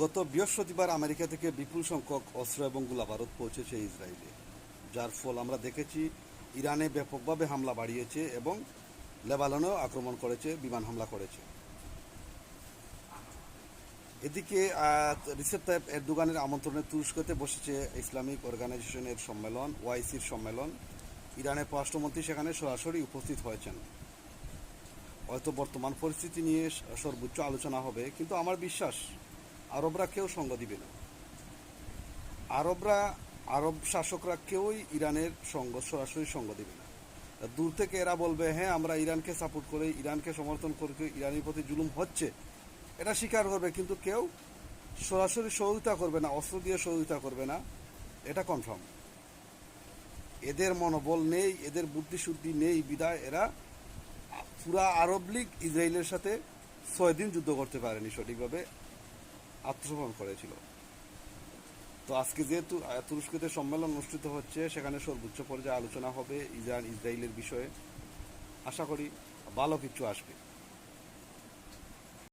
গত বৃহস্পতিবার আমেরিকা থেকে বিপুল সংখ্যক অস্ত্র এবং গোলাবারুদ পৌঁছেছে ইসরায়েলে, যার ফল আমরা দেখেছি। ইরানে ব্যাপকভাবে হামলা বাড়িয়েছে এবং লেবাননেও আক্রমণ করেছে, বিমান হামলা করেছে। এদিকে রিসেপ তাইপ এরদোগানের আমন্ত্রণে তুরস্কতে বসেছে ইসলামিক অর্গানাইজেশনের সম্মেলন, ওআইসির সম্মেলন। ইরানের পররাষ্ট্রমন্ত্রী সেখানে সরাসরি উপস্থিত হয়েছেন। হয়তো বর্তমান পরিস্থিতি নিয়ে সর্বোচ্চ আলোচনা হবে, কিন্তু আমার বিশ্বাস আরবরা কেউ সঙ্গ দিবে না। আরব শাসকরা কেউই ইরানের সরাসরি সঙ্গ দিবে না। দূর থেকে এরা বলবে, হ্যাঁ আমরা ইরানকে সাপোর্ট করি, ইরানকে সমর্থন করি, ইরানের প্রতি জুলুম হচ্ছে এটা স্বীকার করবে, কিন্তু কেউ সরাসরি সহযোগিতা করবে না, অস্ত্র দিয়ে সহযোগিতা করবে না, এটা কনফার্ম। এদের মনোবল নেই, এদের বুদ্ধিশুদ্ধি নেই, বিদায় এরা পুরা আরব লীগ ইসরায়েলের সাথে 6 দিন যুদ্ধ করতে পারেনি, সঠিকভাবে আত্মসমর্পণ করেছিল। তো আজকে যেহেতু তুরস্কতে সম্মেলন অনুষ্ঠিত হচ্ছে, সেখানে সর্বোচ্চ পর্যায়ে আলোচনা হবে ইসরায়েলের বিষয়ে। আশা করি ভালো কিছু আসবে।